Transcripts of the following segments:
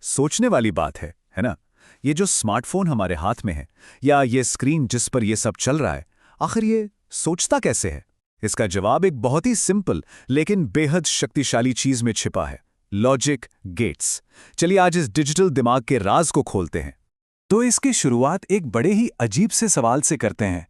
सोचने वाली बात है ना? ये जो स्मार्टफोन हमारे हाथ में है या ये स्क्रीन जिस पर ये सब चल रहा है, आखिर ये सोचता कैसे है? इसका जवाब एक बहुत ही सिंपल लेकिन बेहद शक्तिशाली चीज में छिपा है, लॉजिक गेट्स। चलिए आज इस डिजिटल दिमाग के राज को खोलते हैं। तो इसकी शुरुआत एक बड़े ही अजीब से सवाल से करते हैं।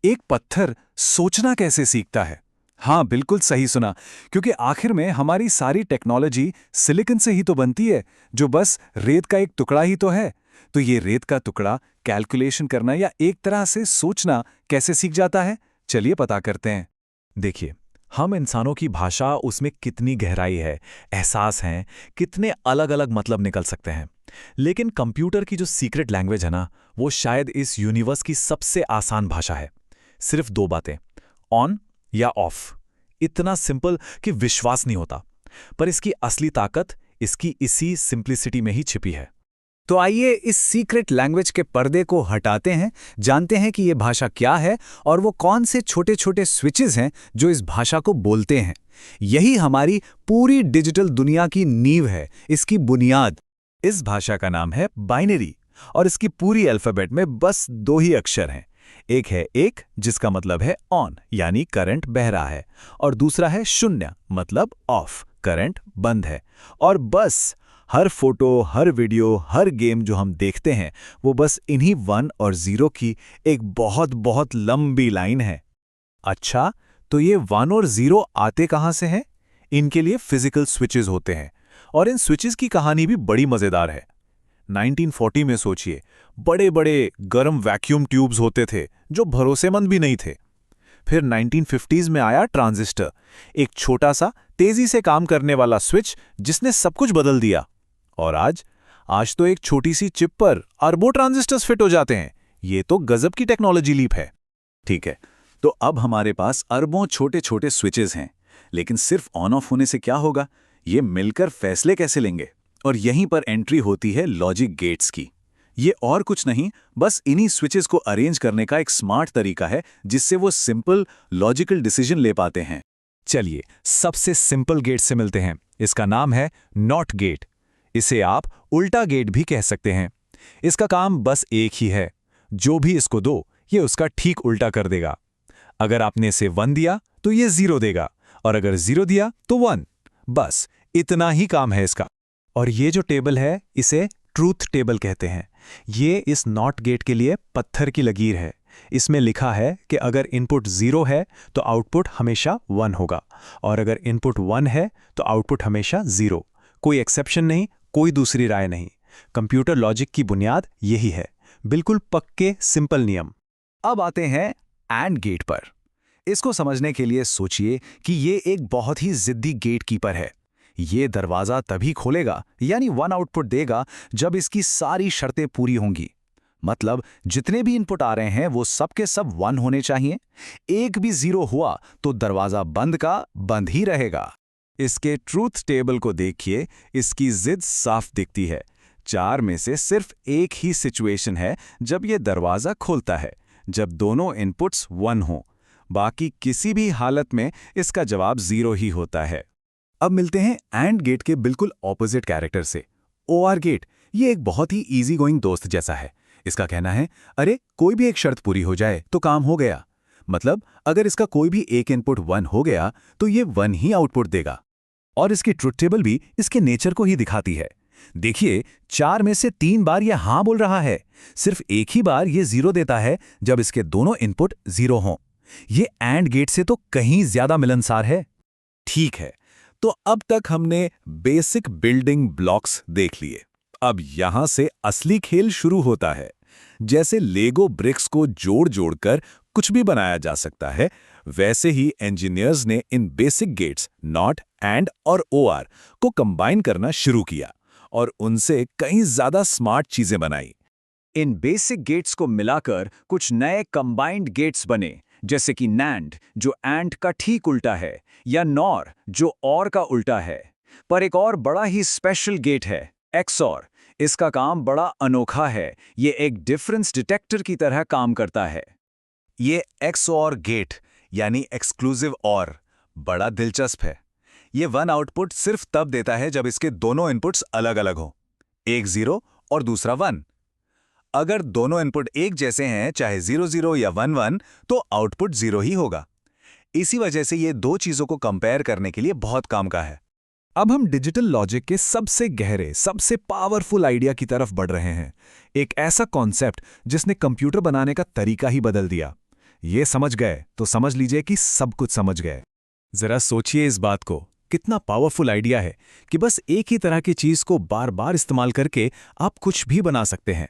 एक पत्थर सोचना कैसे सीखता है? हाँ, बिल्कुल सही सुना, क्योंकि आखिर में हमारी सारी टेक्नोलॉजी सिलिकॉन से ही तो बनती है, जो बस रेत का एक टुकड़ा ही तो है। तो ये रेत का टुकड़ा कैलकुलेशन करना या एक तरह से सोचना कैसे सीख जाता है? चलिए पता करते हैं। देखिए, हम इंसानों की भाषा, उसमें कितनी गहराई है, एहसास हैं, कितने अलग अलग मतलब निकल सकते हैं। लेकिन कंप्यूटर की जो सीक्रेट लैंग्वेज है ना, वो शायद इस यूनिवर्स की सबसे आसान भाषा है। सिर्फ दो बातें, ऑन या ऑफ। इतना सिंपल कि विश्वास नहीं होता। पर इसकी असली ताकत इसकी इसी सिंप्लिसिटी में ही छिपी है। तो आइए इस सीक्रेट लैंग्वेज के पर्दे को हटाते हैं, जानते हैं कि ये भाषा क्या है और वो कौन से छोटे छोटे स्विचेस हैं जो इस भाषा को बोलते हैं। यही हमारी पूरी डिजिटल दुनिया की नींव है, इसकी बुनियाद। इस भाषा का नाम है बाइनरी और इसकी पूरी अल्फाबेट में बस दो ही अक्षर हैं। एक है एक, जिसका मतलब है ऑन यानी करंट बह रहा है, और दूसरा है शून्य मतलब ऑफ, करंट बंद है। और बस हर फोटो, हर वीडियो, हर गेम जो हम देखते हैं वो बस इन्हीं 1 और 0 की एक बहुत बहुत लंबी लाइन है। अच्छा, तो ये 1 और 0 आते कहाँ से हैं? इनके लिए फिजिकल स्विचेस होते हैं और इन स्विचेस की कहानी भी बड़ी मजेदार है। 1940 में सोचिए, बड़े बड़े गर्म वैक्यूम ट्यूब्स होते थे जो भरोसेमंद भी नहीं थे। फिर 1950s में आया ट्रांजिस्टर, एक छोटा सा तेजी से काम करने वाला स्विच जिसने सब कुछ बदल दिया। और आज तो एक छोटी सी चिप पर अरबों ट्रांजिस्टर्स फिट हो जाते हैं। ये तो गजब की टेक्नोलॉजी लीप है। ठीक है, तो अब हमारे पास अरबों छोटे छोटे स्विचेस हैं, लेकिन सिर्फ ऑन ऑफ होने से क्या होगा? ये मिलकर फैसले कैसे लेंगे? और यहीं पर एंट्री होती है लॉजिक गेट्स की। ये और कुछ नहीं, बस इन्हीं स्विचेस को अरेंज करने का एक स्मार्ट तरीका है जिससे वो सिंपल लॉजिकल डिसीजन ले पाते हैं। चलिए सबसे सिंपल गेट से मिलते हैं। इसका नाम है नॉट गेट। इसे आप उल्टा गेट भी कह सकते हैं। इसका काम बस एक ही है, जो भी इसको दो ये उसका ठीक उल्टा कर देगा। अगर आपने इसे 1 दिया तो ये 0 देगा, और अगर 0 दिया तो 1। बस इतना ही काम है इसका। और ये जो टेबल है इसे ट्रूथ टेबल कहते हैं। ये इस नॉट गेट के लिए पत्थर की लकीर है। इसमें लिखा है कि अगर इनपुट 0 है तो आउटपुट हमेशा 1 होगा, और अगर इनपुट 1 है तो आउटपुट हमेशा 0। कोई एक्सेप्शन नहीं, कोई दूसरी राय नहीं। कंप्यूटर लॉजिक की बुनियाद यही है, बिल्कुल पक्के सिंपल नियम। अब आते हैं एंड गेट पर। इसको समझने के लिए सोचिए कि ये एक बहुत ही जिद्दी गेट कीपर है। ये दरवाजा तभी खोलेगा यानी 1 आउटपुट देगा जब इसकी सारी शर्तें पूरी होंगी। मतलब जितने भी इनपुट आ रहे हैं वो सब के सब 1 होने चाहिए। एक भी 0 हुआ तो दरवाजा बंद का बंद ही रहेगा। इसके ट्रूथ टेबल को देखिए, इसकी जिद साफ दिखती है। 4 में से सिर्फ एक ही सिचुएशन है जब ये दरवाजा खोलता है, जब दोनों इनपुट्स 1 हों। बाकी किसी भी हालत में इसका जवाब 0 ही होता है। अब मिलते हैं एंड गेट के बिल्कुल ऑपोजिट कैरेक्टर से, ओआर गेट। ये एक बहुत ही इजी गोइंग दोस्त जैसा है। इसका कहना है, अरे कोई भी एक शर्त पूरी हो जाए तो काम हो गया। मतलब अगर इसका कोई भी एक इनपुट 1 हो गया तो ये 1 ही आउटपुट देगा। और इसकी ट्रुथ टेबल भी इसके नेचर को ही दिखाती है। देखिए, 4 में से 3 बार ये हाँ बोल रहा है, सिर्फ एक ही बार ये 0 देता है जब इसके दोनों इनपुट 0 हों। ये एंड गेट से तो कहीं ज्यादा मिलनसार है। ठीक है, तो अब तक हमने बेसिक बिल्डिंग ब्लॉक्स देख लिए। अब यहां से असली खेल शुरू होता है। जैसे लेगो ब्रिक्स को जोड़ जोड़कर कुछ भी बनाया जा सकता है, वैसे ही इंजीनियर्स ने इन बेसिक गेट्स नॉट, एंड और ओआर को कंबाइन करना शुरू किया और उनसे कई ज्यादा स्मार्ट चीजें बनाई। इन बेसिक गेट्स को मिलाकर कुछ नए कंबाइंड गेट्स बने, जैसे कि नैंड जो एंड का ठीक उल्टा है, या नॉर जो और का उल्टा है। पर एक और बड़ा ही स्पेशल गेट है, एक्सऑर। इसका काम बड़ा अनोखा है। ये एक डिफरेंस डिटेक्टर की तरह काम करता है। ये एक्सऑर गेट यानी एक्सक्लूसिव और बड़ा दिलचस्प है। ये 1 आउटपुट सिर्फ तब देता है जब इसके दोनों इनपुट्स अलग अलग हों। एक 0 और दूसरा 1। अगर दोनों इनपुट एक जैसे हैं, चाहे 0 0 या 1 1, तो आउटपुट 0 ही होगा। इसी वजह से ये दो चीजों को कंपेयर करने के लिए बहुत काम का है। अब हम डिजिटल लॉजिक के सबसे गहरे, सबसे पावरफुल आइडिया की तरफ बढ़ रहे हैं। एक ऐसा कॉन्सेप्ट जिसने कंप्यूटर बनाने का तरीका ही बदल दिया। ये समझ गए तो समझ लीजिए कि सब कुछ समझ गए। जरा सोचिए इस बात को, कितना पावरफुल आइडिया है कि बस एक ही तरह की चीज को बार बार इस्तेमाल करके आप कुछ भी बना सकते हैं।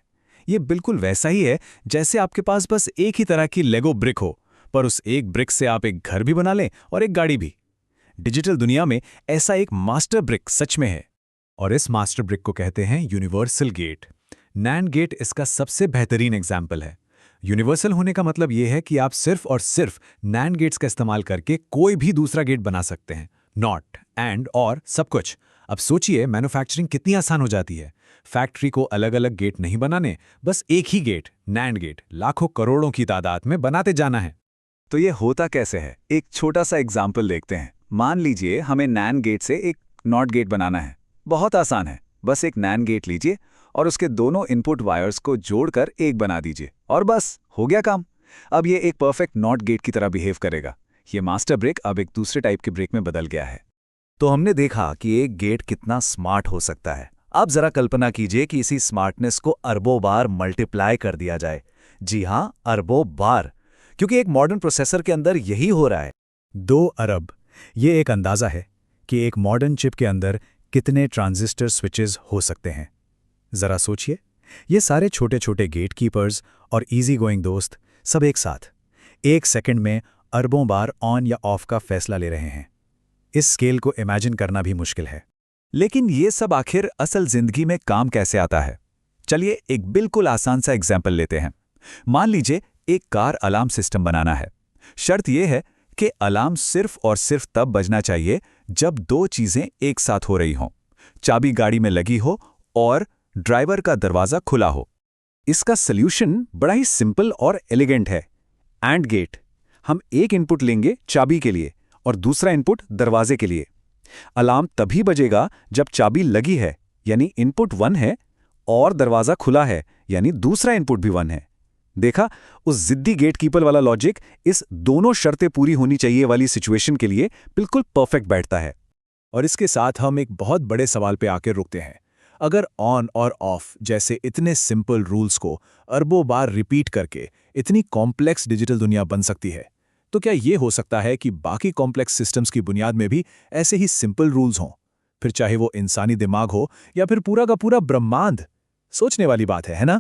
ये बिल्कुल वैसा ही है जैसे आपके पास बस एक ही तरह की लेगो ब्रिक हो, पर उस एक ब्रिक से आप एक घर भी बना लें और एक गाड़ी भी। डिजिटल दुनिया में ऐसा एक मास्टर ब्रिक सच में है, और इस मास्टर ब्रिक को कहते हैं यूनिवर्सल गेट। नैंड गेट इसका सबसे बेहतरीन एग्जाम्पल है। यूनिवर्सल होने का मतलब यह है कि आप सिर्फ और सिर्फ नैंड गेट्स का इस्तेमाल करके कोई भी दूसरा गेट बना सकते हैं। नॉट, एंड, और सब कुछ। अब सोचिए मैन्युफैक्चरिंग कितनी आसान हो जाती है। फैक्ट्री को अलग अलग गेट नहीं बनाने, बस एक ही गेट, नैंड गेट, लाखों करोड़ों की तादाद में बनाते जाना है। तो ये होता कैसे है, एक छोटा सा एग्जाम्पल देखते हैं। मान लीजिए हमें नैंड गेट से एक नॉट गेट बनाना है। बहुत आसान है, बस एक नैंड गेट लीजिए और उसके दोनों इनपुट वायर्स को जोड़कर एक बना दीजिए और बस हो गया काम। अब ये एक परफेक्ट नॉट गेट की तरह बिहेव करेगा। ये मास्टर ब्रिक अब एक दूसरे टाइप के ब्रिक में बदल गया है। तो हमने देखा कि एक गेट कितना स्मार्ट हो सकता है। अब जरा कल्पना कीजिए कि इसी स्मार्टनेस को अरबों बार मल्टीप्लाई कर दिया जाए। जी हां, अरबों बार, क्योंकि एक मॉडर्न प्रोसेसर के अंदर यही हो रहा है। 2 अरब, ये एक अंदाजा है कि एक मॉडर्न चिप के अंदर कितने ट्रांजिस्टर स्विचेस हो सकते हैं। जरा सोचिए, ये सारे छोटे छोटे गेट कीपर्स और इजी गोइंग दोस्त सब एक साथ एक सेकंड में अरबों बार ऑन या ऑफ का फैसला ले रहे हैं। इस स्केल को इमेजिन करना भी मुश्किल है। लेकिन ये सब आखिर असल जिंदगी में काम कैसे आता है? चलिए एक बिल्कुल आसान सा एग्जाम्पल लेते हैं। मान लीजिए एक कार अलार्म सिस्टम बनाना है। शर्त यह है कि अलार्म सिर्फ और सिर्फ तब बजना चाहिए जब दो चीजें एक साथ हो रही हों, चाबी गाड़ी में लगी हो और ड्राइवर का दरवाजा खुला हो। इसका सल्यूशन बड़ा ही सिंपल और एलिगेंट है, एंड गेट। हम एक इनपुट लेंगे चाबी के लिए और दूसरा इनपुट दरवाजे के लिए। अलार्म तभी बजेगा जब चाबी लगी है, यानी इनपुट 1 है, और दरवाजा खुला है, यानी दूसरा इनपुट भी 1 है। देखा, उस जिद्दी गेटकीपर वाला लॉजिक इस दोनों शर्तें पूरी होनी चाहिए वाली सिचुएशन के लिए बिल्कुल परफेक्ट बैठता है। और इसके साथ हम एक बहुत बड़े सवाल पे आकर रुकते हैं। अगर ऑन और ऑफ जैसे इतने सिंपल रूल्स को अरबों बार रिपीट करके इतनी कॉम्प्लेक्स डिजिटल दुनिया बन सकती है, तो क्या ये हो सकता है कि बाकी कॉम्प्लेक्स सिस्टम्स की बुनियाद में भी ऐसे ही सिंपल रूल्स हों? फिर चाहे वो इंसानी दिमाग हो या फिर पूरा का पूरा ब्रह्मांड। सोचने वाली बात है ना?